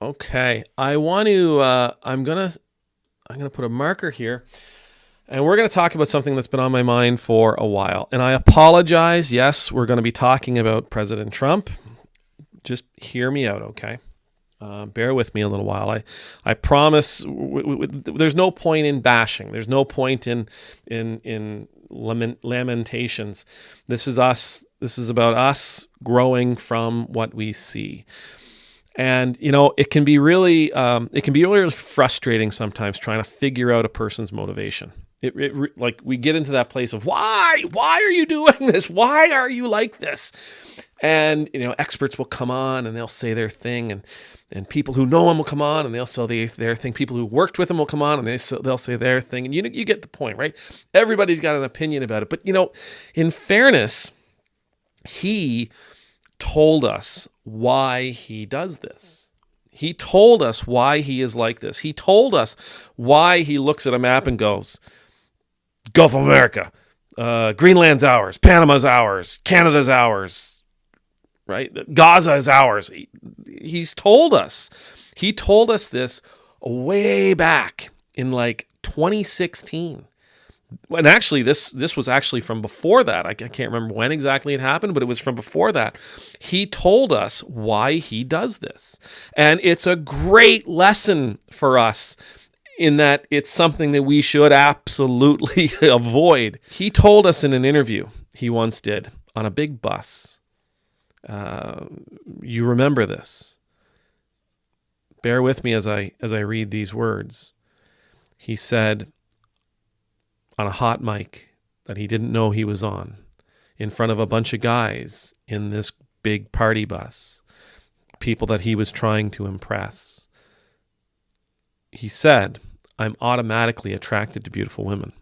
Okay, I'm gonna put a marker here, and we're gonna talk about something that's been on my mind for a while. And I apologize. Yes, we're gonna be talking about President Trump. Just hear me out, okay? Bear with me a little while. I promise. There's no point in bashing. There's no point in lamentations. This is us. This is about us growing from what we see. And it can be really frustrating sometimes trying to figure out a person's motivation. Like we get into that place of why are you doing this? Why are you like this? And experts will come on and they'll say their thing, and people who know him will come on and they'll say their thing. People who worked with him will come on and they'll say their thing. And you get the point, right? Everybody's got an opinion about it. But in fairness, he told us why he does this. He told us why he is like this. He told us why he looks at a map and goes, Gulf of America, Greenland's ours, Panama's ours, Canada's ours, right? Gaza is ours. He's told us. He told us this way back in like 2016. And actually, this was actually from before that. I can't remember when exactly it happened, but it was from before that. He told us why he does this. And it's a great lesson for us in that it's something that we should absolutely avoid. He told us in an interview he once did on a big bus. You remember this. Bear with me as I read these words. He said, on a hot mic that he didn't know he was on, in front of a bunch of guys in this big party bus, people that he was trying to impress. He said, I'm automatically attracted to beautiful women.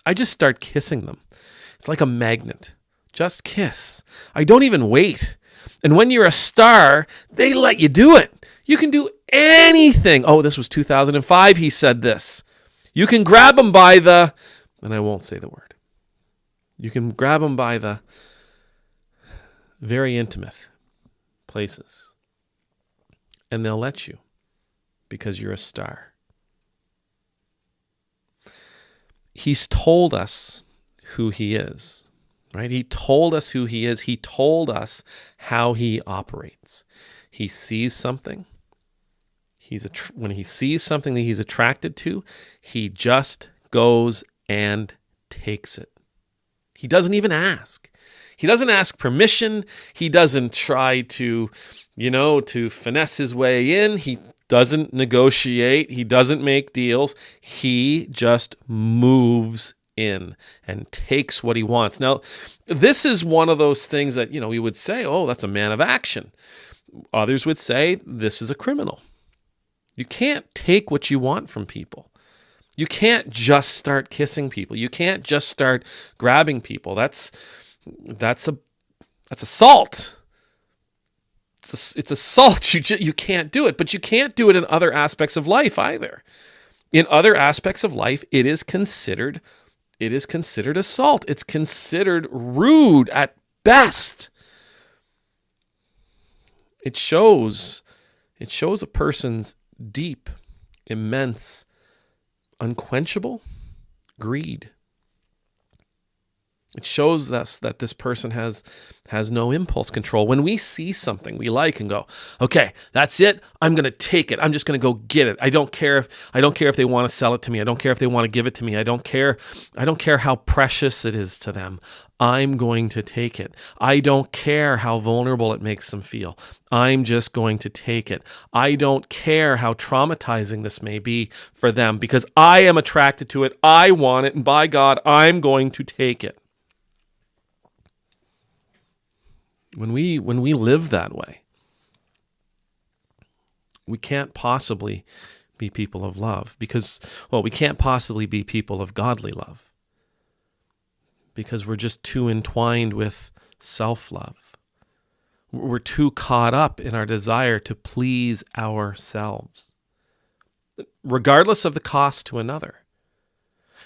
I just start kissing them. It's like a magnet. Just kiss. I don't even wait. And when you're a star, they let you do it. You can do anything. Oh, this was 2005. He said this. You can grab them by the, and I won't say the word. You can grab them by the very intimate places. And they'll let you because you're a star. He's told us who he is, right? He told us who he is. He told us how he operates. He sees something. When he sees something that he's attracted to, he just goes and takes it. He doesn't even ask. He doesn't ask permission. He doesn't try to finesse his way in. He doesn't negotiate. He doesn't make deals. He just moves in and takes what he wants. Now, this is one of those things that, we would say, oh, that's a man of action. Others would say this is a criminal. You can't take what you want from people. You can't just start kissing people. You can't just start grabbing people. That's assault. It's assault. You can't do it, but you can't do it in other aspects of life either. In other aspects of life, it is considered assault. It's considered rude at best. It shows a person's deep, immense, unquenchable greed. It shows us that this person has no impulse control. When we see something we like and go, okay, that's it. I'm going to take it. I'm just going to go get it. I don't care if they want to sell it to me. I don't care if they want to give it to me. I don't care how precious it is to them. I'm going to take it. I don't care how vulnerable it makes them feel. I'm just going to take it. I don't care how traumatizing this may be for them because I am attracted to it. I want it. And by God, I'm going to take it. When we live that way, we can't possibly be people of love because, we can't possibly be people of godly love because we're just too entwined with self-love. We're too caught up in our desire to please ourselves, regardless of the cost to another.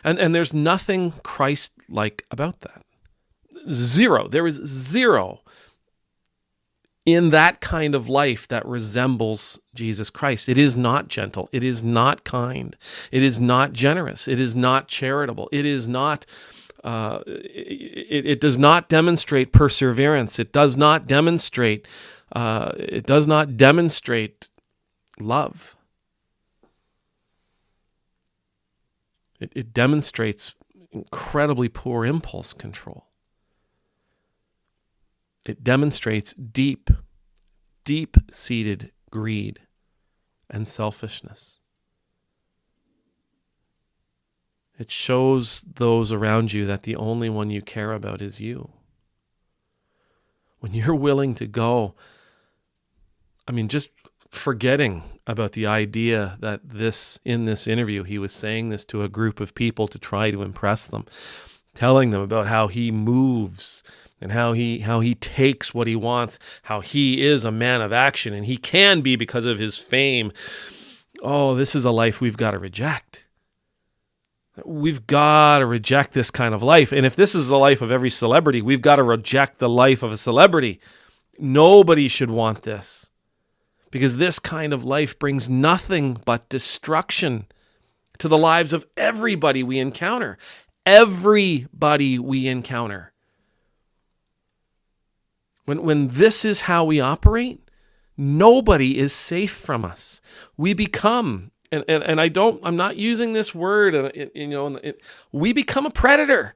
And there's nothing Christ-like about that. Zero. There is zero in that kind of life that resembles Jesus Christ. It is not gentle. It is not kind. It is not generous. It is not charitable. It is not. It does not demonstrate perseverance. It does not demonstrate. It does not demonstrate love. It demonstrates incredibly poor impulse control. It demonstrates deep-seated greed and selfishness. It shows those around you that the only one you care about is you. When you're willing to go, just forgetting about the idea that in this interview, he was saying this to a group of people to try to impress them, telling them about how he moves and how he takes what he wants, how he is a man of action, and he can be because of his fame. Oh, this is a life we've got to reject. We've got to reject this kind of life. And if this is the life of every celebrity, we've got to reject the life of a celebrity. Nobody should want this, because this kind of life brings nothing but destruction to the lives of everybody we encounter. Everybody we encounter. When this is how we operate, nobody is safe from us. We become, and I'm not using this word, we become a predator.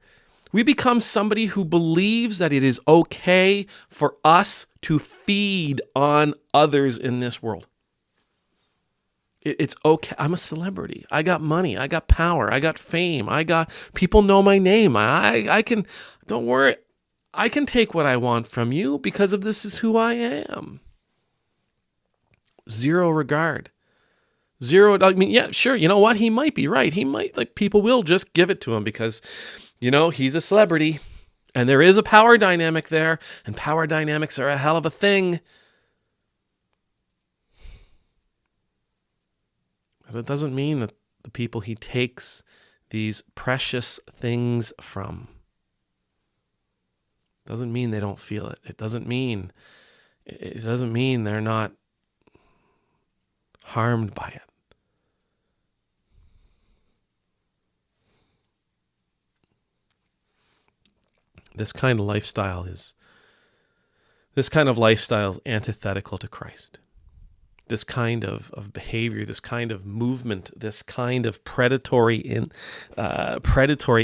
We become somebody who believes that it is okay for us to feed on others in this world. It's okay. I'm a celebrity. I got money. I got power. I got fame. People know my name. I can, don't worry. I can take what I want from you because of this is who I am. Zero regard. Yeah, sure. You know what? He might be right. He might, people will just give it to him because, he's a celebrity and there is a power dynamic there, and power dynamics are a hell of a thing. But it doesn't mean that the people he takes these precious things from, doesn't mean they don't feel it. It doesn't mean they're not harmed by it. This kind of lifestyle is antithetical to Christ. This kind of behavior, this kind of movement, this kind of predatory,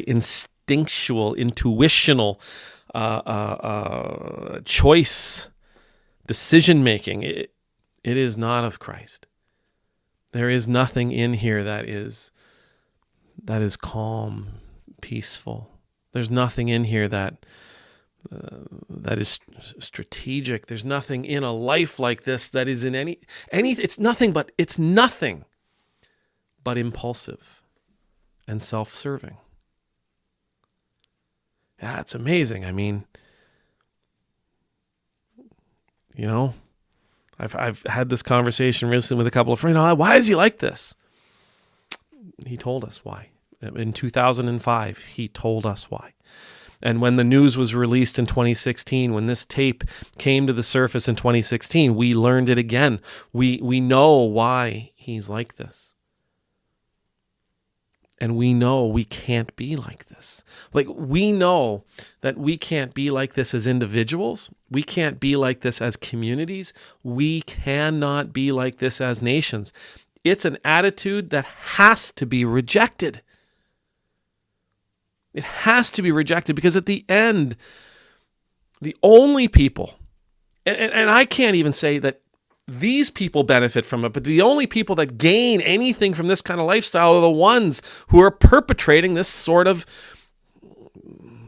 instinctual, intuitional choice, decision making. It is not of Christ. There is nothing in here that is calm, peaceful. There's nothing in here that is strategic. There's nothing in a life like this that is in any. It's nothing but impulsive and self-serving. Yeah, it's amazing. I've had this conversation recently with a couple of friends. Why is he like this? He told us why. In 2005, he told us why. And when the news was released in 2016, when this tape came to the surface in 2016, we learned it again. We know why he's like this. And we know we can't be like this. We know that we can't be like this as individuals. We can't be like this as communities. We cannot be like this as nations. It's an attitude that has to be rejected. It has to be rejected because at the end, the only people, and I can't even say that these people benefit from it, but the only people that gain anything from this kind of lifestyle are the ones who are perpetrating this sort of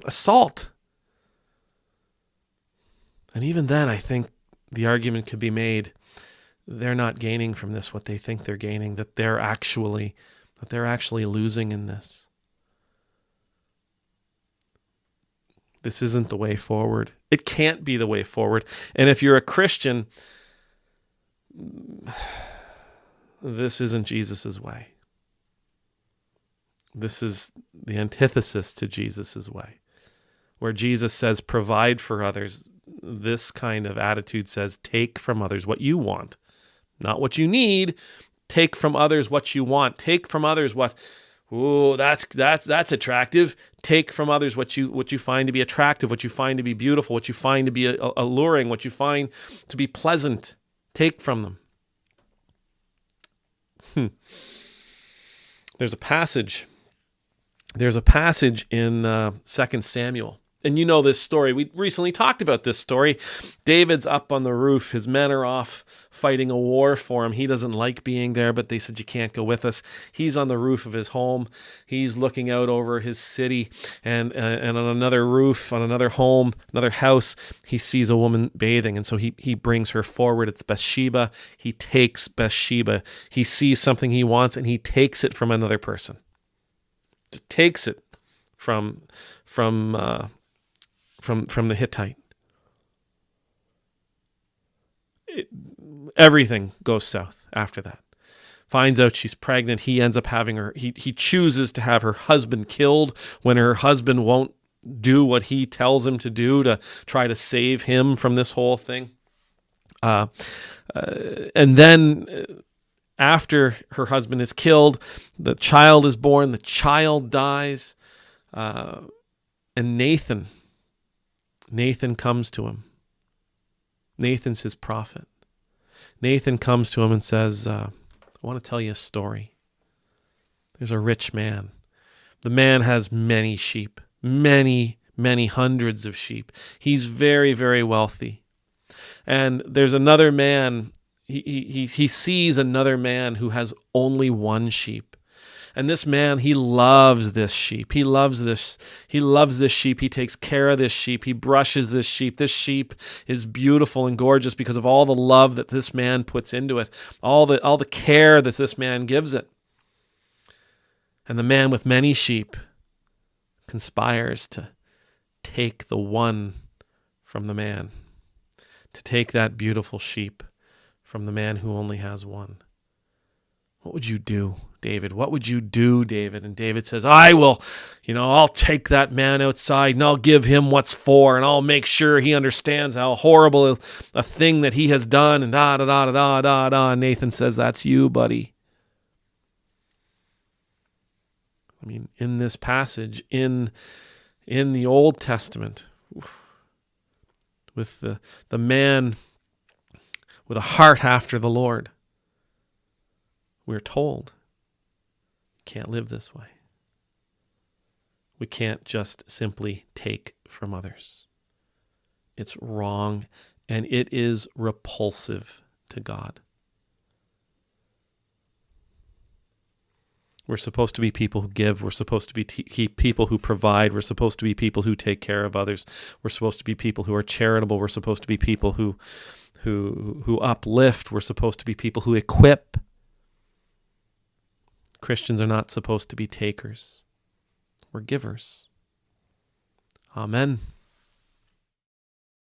assault. And even then, I think the argument could be made, they're not gaining from this what they think they're gaining, that they're actually losing in this. This isn't the way forward. It can't be the way forward. And if you're a Christian, this isn't Jesus's way. This is the antithesis to Jesus's way, where Jesus says, provide for others. this kind of attitude says, take from others what you want, not what you need. Take from others what you want. Take from others what, ooh, that's attractive. Take from others what you find to be attractive, what you find to be beautiful, what you find to be alluring, what you find to be pleasant. Take from them. There's a passage in 2 Samuel. And you know this story. We recently talked about this story. David's up on the roof. His men are off fighting a war for him. He doesn't like being there, but they said, you can't go with us. He's on the roof of his home. He's looking out over his city. And on another roof, on another home, another house, he sees a woman bathing. And so he brings her forward. It's Bathsheba. He takes Bathsheba. He sees something he wants, and he takes it from another person. Just takes it from the Hittite. Everything goes south after that. Finds out she's pregnant. He ends up having her. He chooses to have her husband killed when her husband won't do what he tells him to do to try to save him from this whole thing. And then after her husband is killed, the child is born. The child dies. And Nathan comes to him. Nathan's his prophet. Nathan comes to him and says, I want to tell you a story. There's a rich man. The man has many sheep, many hundreds of sheep. He's very, very wealthy. And there's another man, he sees another man who has only one sheep. And this man, he loves this sheep. He loves this sheep. He takes care of this sheep. He brushes this sheep. This sheep is beautiful and gorgeous because of all the love that this man puts into it, all the care that this man gives it. And the man with many sheep conspires to take the one from the man, to take that beautiful sheep from the man who only has one. What would you do, David? What would you do, David? And David says, I will, I'll take that man outside and I'll give him what's for, and I'll make sure he understands how horrible a thing that he has done, and da-da-da-da-da-da-da. And Nathan says, that's you, buddy. I mean, in this passage, in the Old Testament, with the man with a heart after the Lord, we're told, can't live this way. We can't just simply take from others. It's wrong, and it is repulsive to God. We're supposed to be people who give. We're supposed to be people who provide. We're supposed to be people who take care of others. We're supposed to be people who are charitable. We're supposed to be people who uplift. We're supposed to be people who equip. Christians are not supposed to be takers. We're givers. Amen.